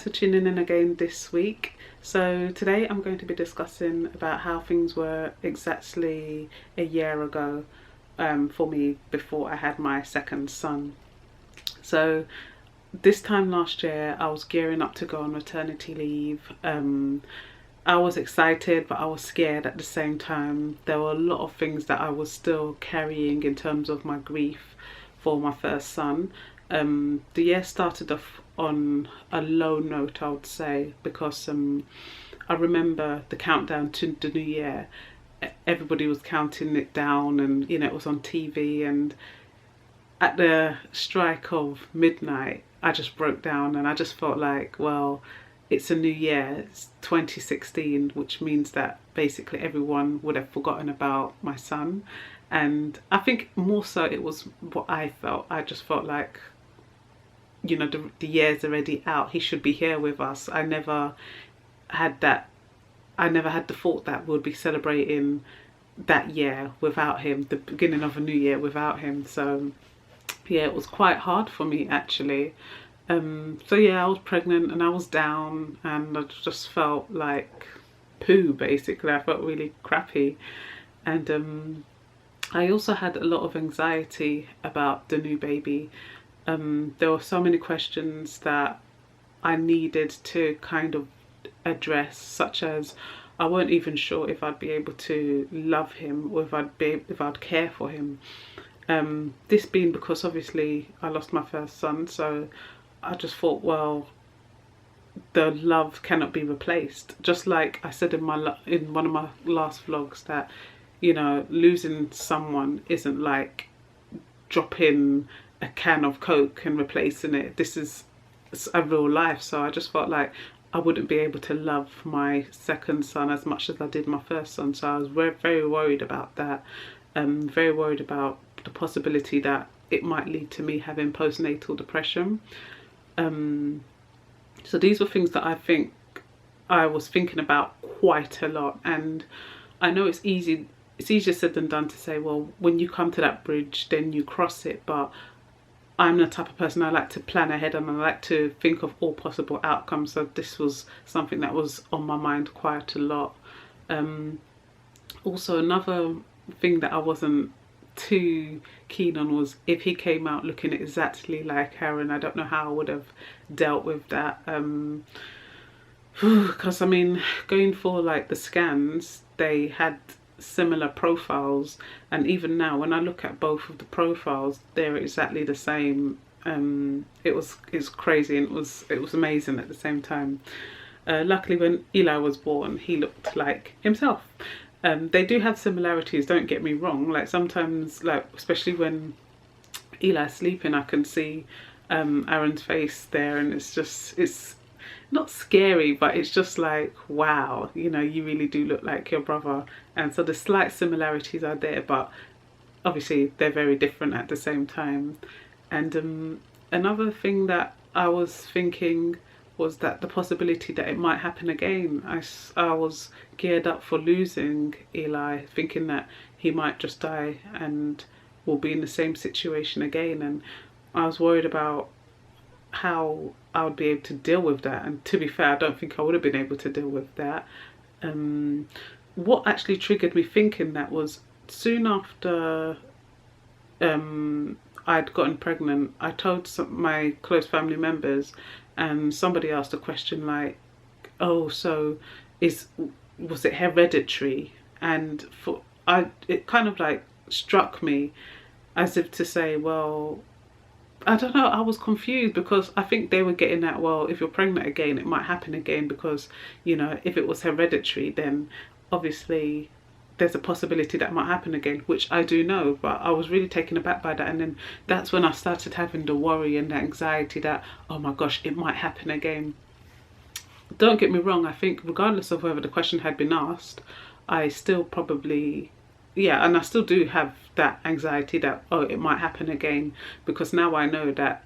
for tuning in again this week. So today I'm going to be discussing about how things were exactly a year ago for me before I had my second son. So this time last year I was gearing up to go on maternity leave. I was excited, but I was scared at the same time. There were a lot of things that I was still carrying in terms of my grief for my first son. The year started off on a low note, I would say, because I remember the countdown to the new year. Everybody was counting it down, and it was on TV. And at the strike of midnight, I just broke down, and I just felt like, well, it's a new year. It's 2016, which means that basically everyone would have forgotten about my son. And I think more so it was what I felt. I just felt like, the year's already out. He should be here with us. I never had the thought that we'll be celebrating that year without him, the beginning of a new year without him. So yeah, it was quite hard for me actually. So yeah, I was pregnant and I was down and I just felt like poo basically. I felt really crappy. And I also had a lot of anxiety about the new baby. There were so many questions that I needed to kind of address, such as I weren't even sure if I'd be able to love him or if I'd care for him. This being because obviously I lost my first son, so I just thought, well, the love cannot be replaced. Just like I said in one of my last vlogs, that losing someone isn't like dropping a can of Coke and replacing it. This is a real life. So I just felt like I wouldn't be able to love my second son as much as I did my first son. So I was very worried about that. Very worried about the possibility that it might lead to me having postnatal depression. So these were things that I think I was thinking about quite a lot. And I know it's easier said than done to say, well, when you come to that bridge, then you cross it. But I'm the type of person, I like to plan ahead and I like to think of all possible outcomes. So this was something that was on my mind quite a lot. Also, another thing that I wasn't too keen on was if he came out looking exactly like her, and I don't know how I would have dealt with that. Because I mean, going for like the scans, they had similar profiles, and even now when I look at both of the profiles, they're exactly the same. It's crazy, and it was amazing at the same time. Luckily, when Eli was born, he looked like himself. They do have similarities, don't get me wrong. Like sometimes, like especially when Eli's sleeping, I can see Aaron's face there, and it's not scary, but it's just like, wow, you really do look like your brother. And so the slight similarities are there, but obviously they're very different at the same time. And another thing that I was thinking was that the possibility that it might happen again. I was geared up for losing Eli, thinking that he might just die and we'll be in the same situation again. And I was worried about how I would be able to deal with that. And to be fair, I don't think I would have been able to deal with that. What actually triggered me thinking that was soon after I'd gotten pregnant, I told my close family members, and somebody asked a question like, oh, so was it hereditary? And it kind of like struck me as if to say, well, I don't know, I was confused, because I think they were getting at, well, if you're pregnant again, it might happen again, because, if it was hereditary, then obviously there's a possibility that might happen again, which I do know. But I was really taken aback by that. And then that's when I started having the worry and the anxiety that, oh my gosh, it might happen again. Don't get me wrong, I think regardless of whether the question had been asked, I still probably, yeah, and I still do have that anxiety that, oh, it might happen again, because now I know that,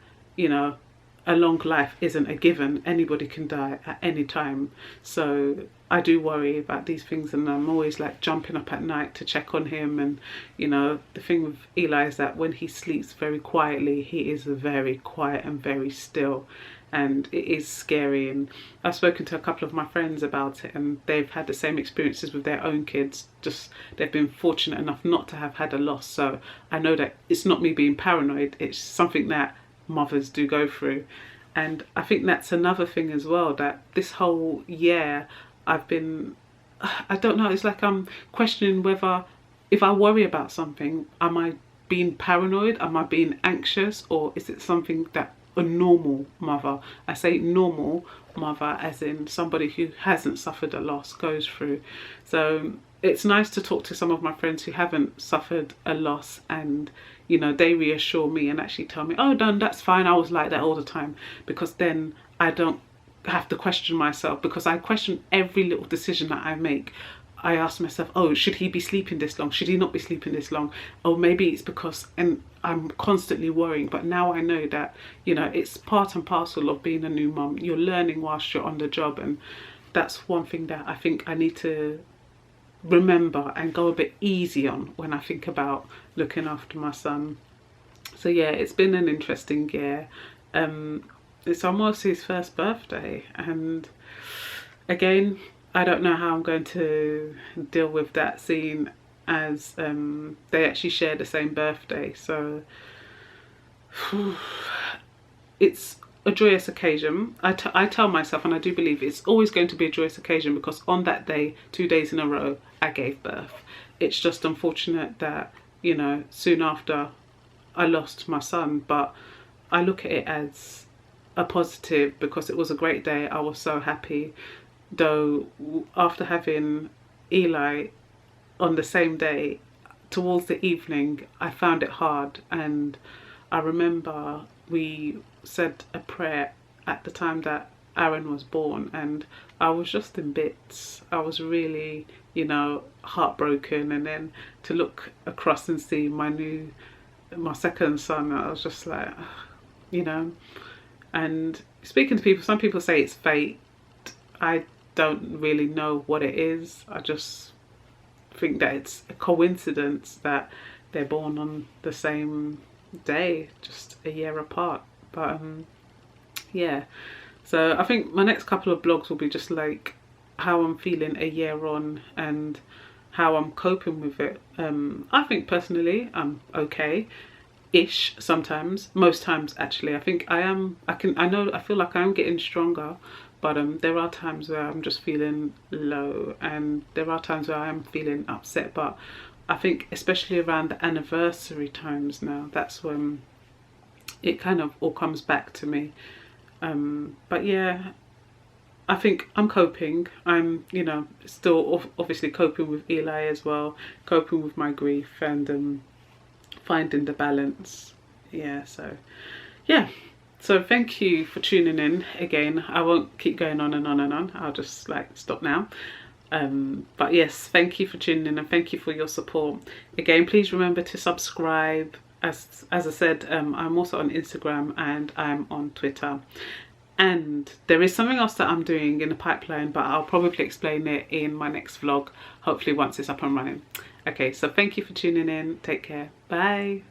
a long life isn't a given. Anybody can die at any time. So I do worry about these things, and I'm always like jumping up at night to check on him. And the thing with Eli is that when he sleeps very quietly, he is very quiet and very still. and it is scary. And I've spoken to a couple of my friends about it, and they've had the same experiences with their own kids. Just they've been fortunate enough not to have had a loss, so I know that it's not me being paranoid, it's something that mothers do go through. And I think that's another thing as well, that this whole year I've been, I don't know, it's like I'm questioning whether, if I worry about something, am I being paranoid, am I being anxious, or is it something that a normal mother, I say normal mother as in somebody who hasn't suffered a loss, goes through. So it's nice to talk to some of my friends who haven't suffered a loss, and you know, they reassure me and actually tell me, oh no, that's fine, I was like that all the time, because then I don't have to question myself, because I question every little decision that I make. I ask myself, oh, should he be sleeping this long? Should he not be sleeping this long? Oh, maybe it's because, and I'm constantly worrying. But now I know that, you know, it's part and parcel of being a new mum. You're learning whilst you're on the job, and that's one thing that I think I need to remember and go a bit easy on when I think about looking after my son. So yeah, it's been an interesting year. It's almost his first birthday, and again, I don't know how I'm going to deal with that, seeing as they actually share the same birthday. So it's a joyous occasion. I tell myself, and I do believe it's always going to be a joyous occasion, because on that day, 2 days in a row, I gave birth. It's just unfortunate that, you know, soon after I lost my son, but I look at it as a positive because it was a great day. I was so happy. Though after having Eli on the same day, towards the evening, I found it hard. And I remember we said a prayer at the time that Aaron was born, and I was just in bits. I was really, you know, heartbroken. And then to look across and see my second son, I was just like, you know. And speaking to people, some people say it's fate. I don't really know what it is. I just think that it's a coincidence that they're born on the same day, just a year apart. But yeah, so I think my next couple of blogs will be just like how I'm feeling a year on and how I'm coping with it. I think personally I'm okay-ish sometimes. Most times actually I think I am. I feel like I'm getting stronger, but there are times where I'm just feeling low, and there are times where I am feeling upset. But I think especially around the anniversary times now, that's when it kind of all comes back to me. But yeah, I think I'm coping. I'm, you know, still obviously coping with Eli as well, coping with my grief, and finding the balance. Yeah, so yeah. So thank you for tuning in again. I won't keep going on and on and on. I'll just like stop now. But yes, thank you for tuning in, and thank you for your support. Again, please remember to subscribe. As I said, I'm also on Instagram and I'm on Twitter. And there is something else that I'm doing in the pipeline, but I'll probably explain it in my next vlog, hopefully once it's up and running. Okay, so thank you for tuning in. Take care. Bye.